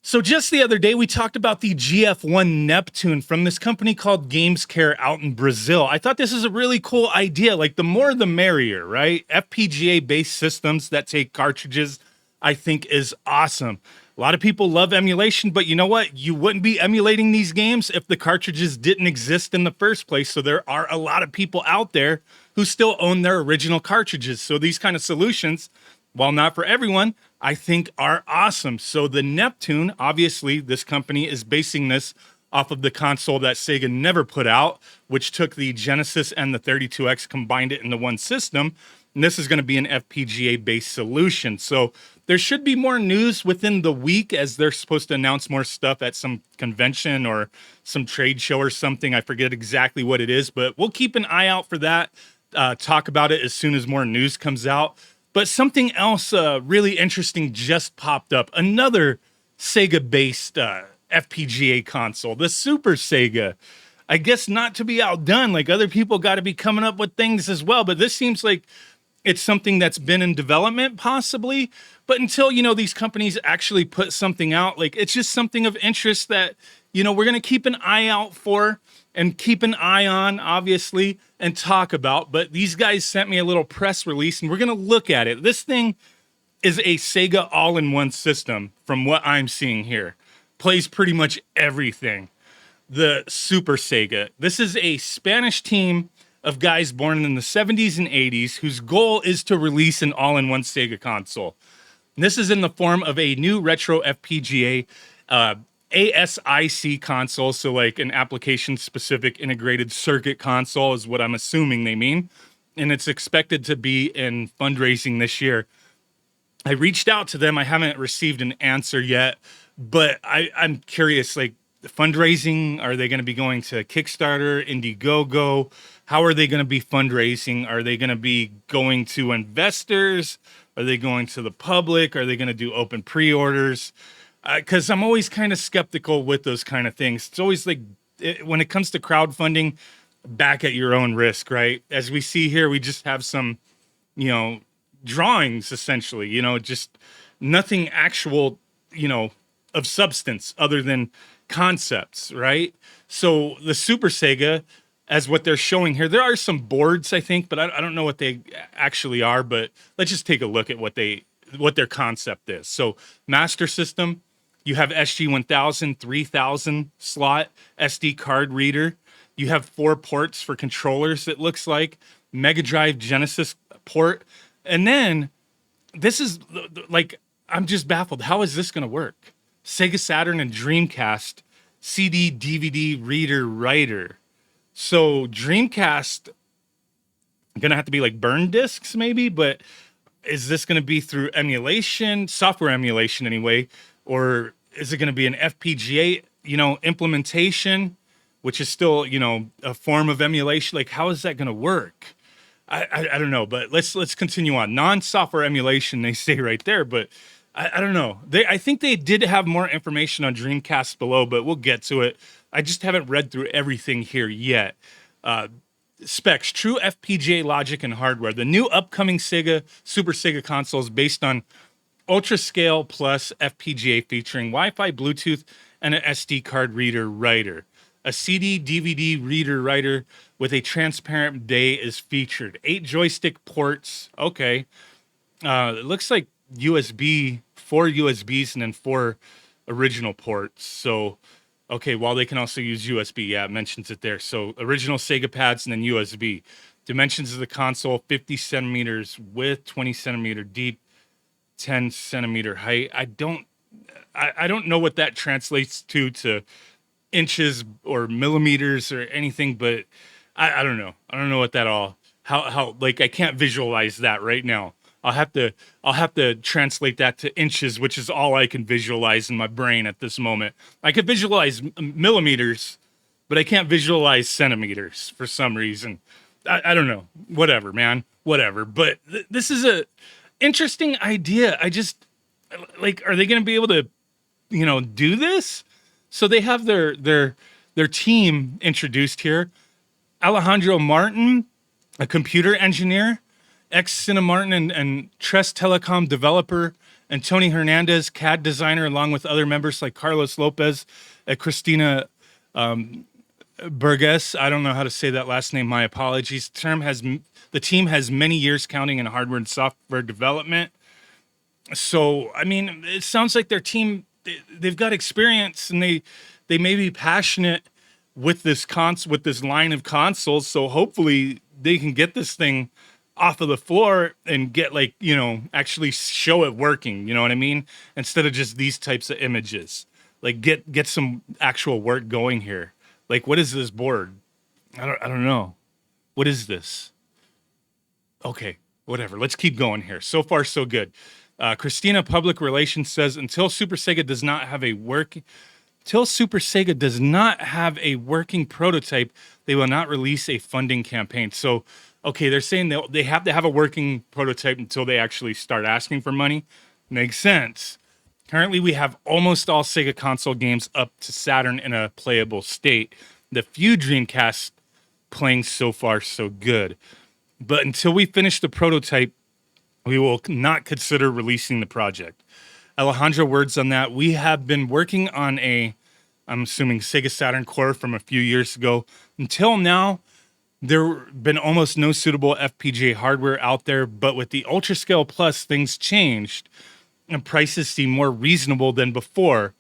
So just the other day, we talked about the GF1 Neptune from this company called GamesCare out in Brazil. I thought this is a really cool idea. Like the more the merrier, right? FPGA-based systems that take cartridges, I think is awesome. A lot of people love emulation, but you know what? You wouldn't be emulating these games if the cartridges didn't exist in the first place. So there are a lot of people out there who still own their original cartridges. So these kind of solutions, while not for everyone, I think are awesome. So the Neptune, obviously, this company is basing this off of the console that Sega never put out, which took the Genesis and the 32X, combined it into one system. And this is going to be an FPGA-based solution. So there should be more news within the week, as they're supposed to announce more stuff at some convention or some trade show or something. I forget exactly what it is, but we'll keep an eye out for that. Talk about it as soon as more news comes out. But something else really interesting just popped up. Another Sega-based FPGA console, the SUPERSEGA. I guess not to be outdone, like other people got to be coming up with things as well. But this seems like it's something that's been in development possibly. But until, these companies actually put something out, like it's just something of interest that, we're going to keep an eye out for and keep an eye on, obviously, and talk about. But these guys sent me a little press release, and we're going to look at it. This thing is a Sega all-in-one system, from what I'm seeing here. Plays pretty much everything. The SUPERSEGA. This is a Spanish team of guys born in the 70s and 80s whose goal is to release an all-in-one Sega console. And this is in the form of a new retro FPGA ASIC console, so like an application-specific integrated circuit console is what I'm assuming they mean. And it's expected to be in fundraising this year. I reached out to them. I haven't received an answer yet, but I'm curious, like, fundraising, are they going to be going to Kickstarter, Indiegogo? How are they going to be fundraising? Are they going to be going to investors? Are they going to the public? Are they going to do open pre-orders? Because I'm always kind of skeptical with those kind of things. It's always like, when it comes to crowdfunding, back at your own risk, right? As we see here, we just have some, drawings, essentially, just nothing actual, of substance other than concepts, right? So the SUPERSEGA, as what they're showing here, there are some boards, I think, but I don't know what they actually are. But let's just take a look at what their concept is. So master system, you have SG-1000, 3000 slot SD card reader. You have 4 ports for controllers, it looks like. Mega Drive Genesis port. And then this is like, I'm just baffled. How is this going to work? Sega Saturn and Dreamcast CD DVD reader writer. So Dreamcast going to have to be like burn discs maybe, but is this going to be through emulation, software emulation anyway, or is it going to be an FPGA, implementation, which is still, a form of emulation? Like, how is that going to work? I don't know, but let's continue on. Non-software emulation, they say right there, but I don't know. I think they did have more information on Dreamcast below, but we'll get to it. I just haven't read through everything here yet. Specs, true FPGA logic and hardware. The new upcoming SUPERSEGA console is based on Ultra Scale Plus FPGA featuring Wi-Fi, Bluetooth, and an SD card reader writer. A CD DVD reader writer with a transparent bay is featured. 8 joystick ports. Okay. It looks like USB, 4 USBs, and then 4 original ports. So, okay, while they can also use USB. Yeah, it mentions it there. So original Sega pads and then USB. Dimensions of the console, 50 centimeters width, 20 centimeter deep, 10 centimeter height. I don't know what that translates to inches or millimeters or anything, but I don't know. I don't know what that all, how like, I can't visualize that right now. I'll have to translate that to inches, which is all I can visualize in my brain at this moment. I could visualize millimeters, but I can't visualize centimeters for some reason. I don't know. Whatever, man. Whatever. But this is a interesting idea. I just, like, are they going to be able to, do this? So they have their team introduced here. Alejandro Martin, a computer engineer, ex-Cinemartin and Tres Telecom developer, and Tony Hernandez, CAD designer, along with other members like Carlos Lopez and Christina Burgess. I don't know how to say that last name. My apologies. The team has many years counting in hardware and software development. So, I mean, it sounds like their team, they've got experience, and they may be passionate with with this line of consoles. So hopefully they can get this thing off of the floor and get, like, you know, actually show it working. You know what I mean? Instead of just these types of images, like get some actual work going here. Like, what is this board? I don't know. What is this? Okay, whatever. Let's keep going here. So far, so good. Christina Public Relations says until Super Sega does not have a working prototype, they will not release a funding campaign. So, okay, they're saying they have to have a working prototype until they actually start asking for money. Makes sense. Currently, we have almost all Sega console games up to Saturn in a playable state. The few Dreamcast playing so far, so good. But until we finish the prototype, we will not consider releasing the project. Alejandro words on that. We have been working on I'm assuming Sega Saturn core from a few years ago. Until now, there been almost no suitable FPGA hardware out there, but with the Ultra Scale Plus, things changed and prices seem more reasonable than before.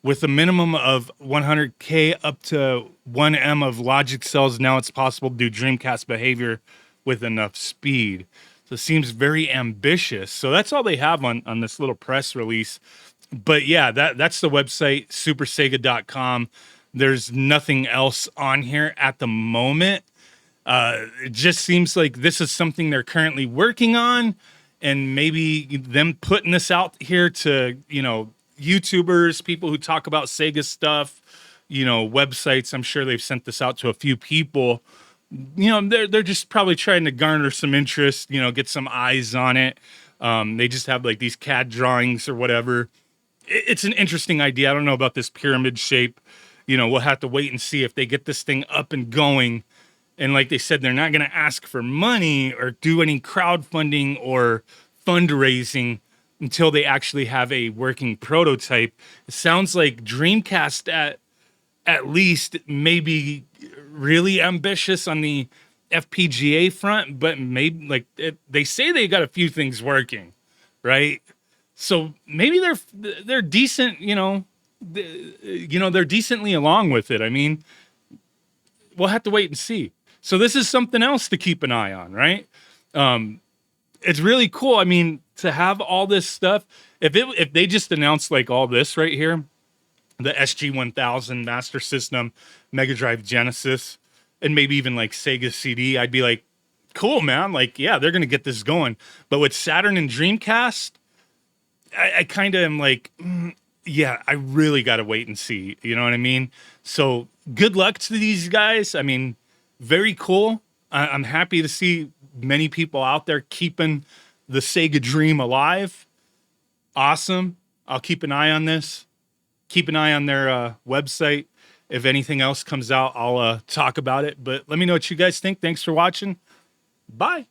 With a minimum of 100K up to 1M of logic cells, now it's possible to do Dreamcast behavior with enough speed. So it seems very ambitious. So that's all they have on this little press release. But yeah, that's the website, supersega.com. There's nothing else on here at the moment. It just seems like this is something they're currently working on, and maybe them putting this out here to, you know, YouTubers, people who talk about Sega stuff, you know, websites. I'm sure they've sent this out to a few people. You know, they're just probably trying to garner some interest, you know, get some eyes on it. They just have like these CAD drawings or whatever. It's an interesting idea. I don't know about this pyramid shape. You know, we'll have to wait and see if they get this thing up and going. And like they said, they're not going to ask for money or do any crowdfunding or fundraising until they actually have a working prototype. It sounds like Dreamcast at least maybe really ambitious on the FPGA front, but maybe like they say they got a few things working, right? So maybe they're decent, you know, they're decently along with it. I mean, we'll have to wait and see. So this is something else to keep an eye on, right? It's really cool. I mean, to have all this stuff, if they just announced like all this right here, the SG-1000 Master System, Mega Drive Genesis, and maybe even like Sega CD, I'd be like, cool, man. Like, yeah, they're going to get this going. But with Saturn and Dreamcast, I kind of am like, yeah, I really got to wait and see. You know what I mean? So good luck to these guys. I mean, very cool. I'm happy to see many people out there keeping the Sega dream alive. Awesome. I'll keep an eye on this. Keep an eye on their website. If anything else comes out, I'll talk about it. But let me know what you guys think. Thanks for watching. Bye.